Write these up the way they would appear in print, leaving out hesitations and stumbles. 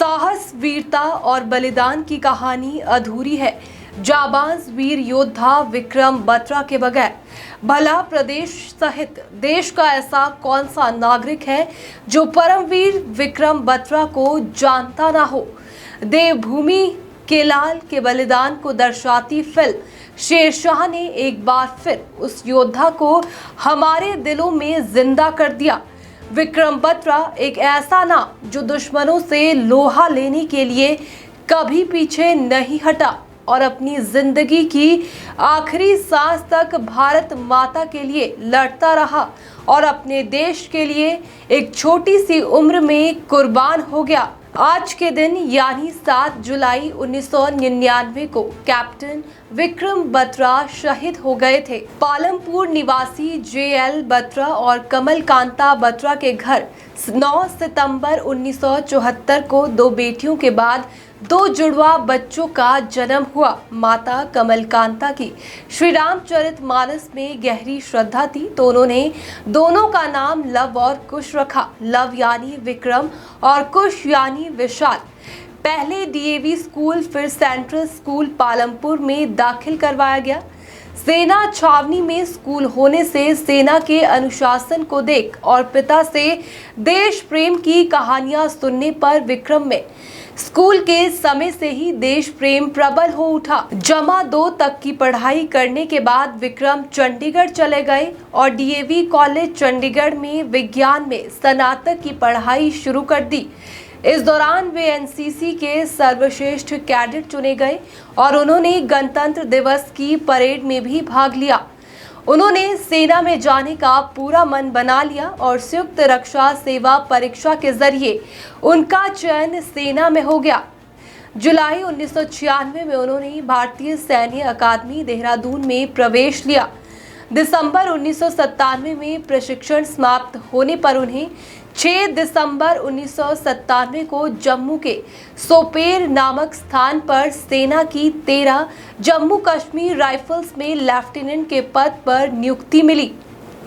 साहस, वीरता और बलिदान की कहानी अधूरी है। जाबाज वीर योद्धा विक्रम बत्रा के बगैर भला प्रदेश सहित देश का ऐसा कौन सा नागरिक है जो परमवीर विक्रम बत्रा को जानता ना हो। देवभूमि के लाल के बलिदान को दर्शाती फिल्म शेरशाह ने एक बार फिर उस योद्धा को हमारे दिलों में जिंदा कर दिया। विक्रम बत्रा एक ऐसा नाम जो दुश्मनों से लोहा लेने के लिए कभी पीछे नहीं हटा और अपनी जिंदगी की आखिरी सांस तक भारत माता के लिए लड़ता रहा और अपने देश के लिए एक छोटी सी उम्र में कुर्बान हो गया। आज के दिन यानी 7 जुलाई 1999 को कैप्टन विक्रम बत्रा शहीद हो गए थे। पालमपुर निवासी JL बत्रा और कमल कांता बत्रा के घर 9 सितंबर 1974 को 2 बेटियों के बाद 2 जुड़वा बच्चों का जन्म हुआ। माता कमल कांता की श्री रामचरितमानस में गहरी श्रद्धा थी, तो उन्होंने दोनों का नाम लव और कुश रखा। लव यानी विक्रम और कुश यानी विशाल। पहले DAV स्कूल फिर सेंट्रल स्कूल पालमपुर में दाखिल करवाया गया। सेना छावनी में स्कूल होने से सेना के अनुशासन को देख और पिता से देश प्रेम की कहानियां सुनने पर विक्रम में स्कूल के समय से ही देश प्रेम प्रबल हो उठा। जमा 2 तक की पढ़ाई करने के बाद विक्रम चंडीगढ़ चले गए और DAV कॉलेज चंडीगढ़ में विज्ञान में स्नातक की पढ़ाई शुरू कर दी। इस दौरान वे NCC के सर्वश्रेष्ठ कैडेट चुने गए और उन्होंने गणतंत्र दिवस की परेड में भी भाग लिया। उन्होंने सेना में जाने का पूरा मन बना लिया और संयुक्त रक्षा सेवा परीक्षा के जरिए उनका चयन सेना में हो गया। जुलाई 1996 में उन्होंने भारतीय सैन्य अकादमी देहरादून में प्रवेश लिया। दिसंबर 1997 में प्रशिक्षण समाप्त होने पर उन्हें 6 दिसंबर 1997 को जम्मू के सोपेर नामक स्थान पर सेना की 13 जम्मू कश्मीर राइफल्स में लेफ्टिनेंट के पद पर नियुक्ति मिली।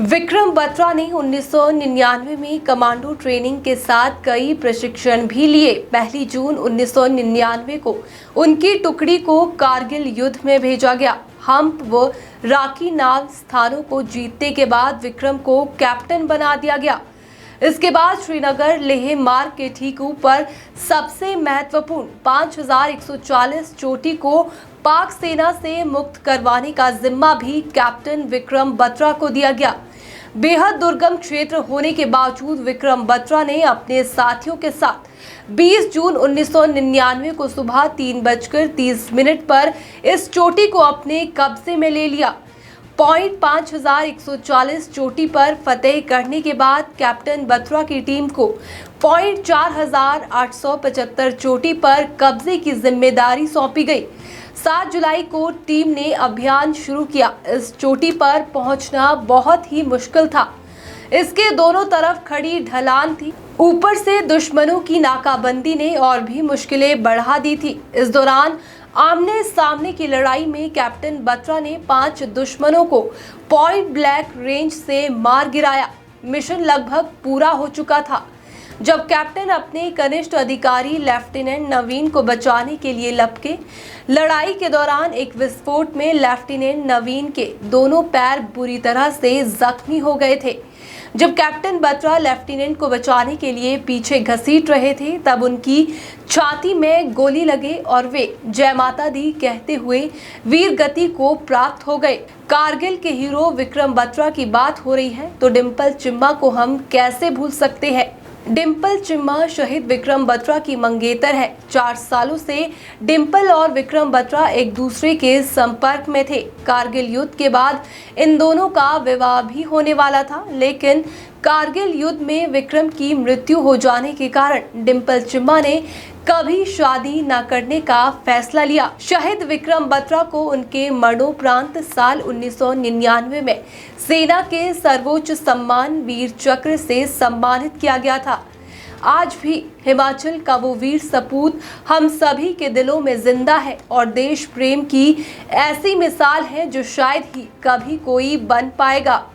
विक्रम बत्रा ने 1999 में कमांडो ट्रेनिंग के साथ कई प्रशिक्षण भी लिए। 1 जून 1999 को उनकी टुकड़ी को कारगिल युद्ध में भेजा गया। हम्प व राकी नाम स्थानों को जीतने के बाद विक्रम को कैप्टन बना दिया गया। इसके बाद श्रीनगर लेह मार्ग के ठीक ऊपर सबसे महत्वपूर्ण 5140 चोटी को पाक सेना से मुक्त करवाने का जिम्मा भी कैप्टन विक्रम बत्रा को दिया गया। बेहद दुर्गम क्षेत्र होने के बावजूद विक्रम बत्रा ने अपने साथियों के साथ 20 जून 1999 को सुबह 3:30 पर इस चोटी को अपने कब्जे में ले लिया। पॉइंट 5140 चोटी पर फतेह करने के बाद कैप्टन बत्रा की टीम को पॉइंट 4875 चोटी पर कब्जे की जिम्मेदारी सौंपी गई। 7 जुलाई को टीम ने अभियान शुरू किया। इस चोटी पर पहुंचना बहुत ही मुश्किल था। इसके दोनों तरफ खड़ी ढलान थी। ऊपर से दुश्मनों की नाकाबंदी ने और भी मुश्किलें बढ़ा दी थी। इस दौरान आमने सामने की लड़ाई में कैप्टन बत्रा ने 5 दुश्मनों को पॉइंट ब्लैंक रेंज से मार गिराया। मिशन लगभग पूरा हो चुका था जब कैप्टन अपने कनिष्ठ अधिकारी लेफ्टिनेंट नवीन को बचाने के लिए लपके। लड़ाई के दौरान एक विस्फोट में लेफ्टिनेंट नवीन के दोनों पैर बुरी तरह से जख्मी हो गए थे। जब कैप्टन बत्रा लेफ्टिनेंट को बचाने के लिए पीछे घसीट रहे थे तब उनकी छाती में गोली लगे और वे जय माता दी कहते हुए वीर गति को प्राप्त हो गए। कारगिल के हीरो विक्रम बत्रा की बात हो रही है तो डिम्पल चिम्मा को हम कैसे भूल सकते हैं। डिम्पल चिम्मा शहीद विक्रम बत्रा की मंगेतर है। 4 सालों से डिम्पल और विक्रम बत्रा एक दूसरे के संपर्क में थे। कारगिल युद्ध के बाद इन दोनों का विवाह भी होने वाला था, लेकिन कारगिल युद्ध में विक्रम की मृत्यु हो जाने के कारण डिम्पल चिम्मा ने कभी शादी न करने का फैसला लिया। शहीद विक्रम बत्रा को उनके मरणोपरांत साल 1999 में सेना के सर्वोच्च सम्मान वीर चक्र से सम्मानित किया गया था। आज भी हिमाचल का वो वीर सपूत हम सभी के दिलों में जिंदा है और देश प्रेम की ऐसी मिसाल है जो शायद ही कभी कोई बन पाएगा।